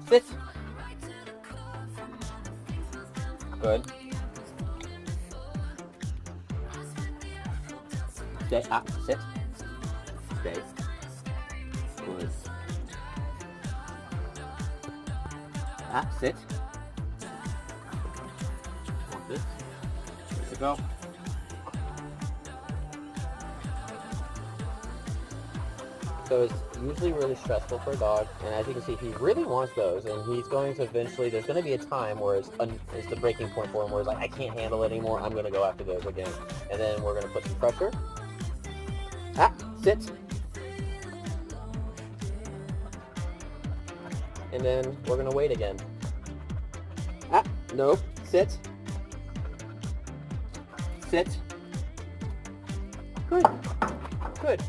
Sit. Good. Stay. Sit. Stay. Good. Sit. Hold this. Good to go. So it's usually really stressful for a dog, and as you can see, he really wants those, and he's going to eventually, there's going to be a time where it's the breaking point for him, where he's like, I can't handle it anymore, I'm going to go after those again. And then we're going to put some pressure. Sit. And then we're going to wait again. Nope. Sit. Sit. Good. Good.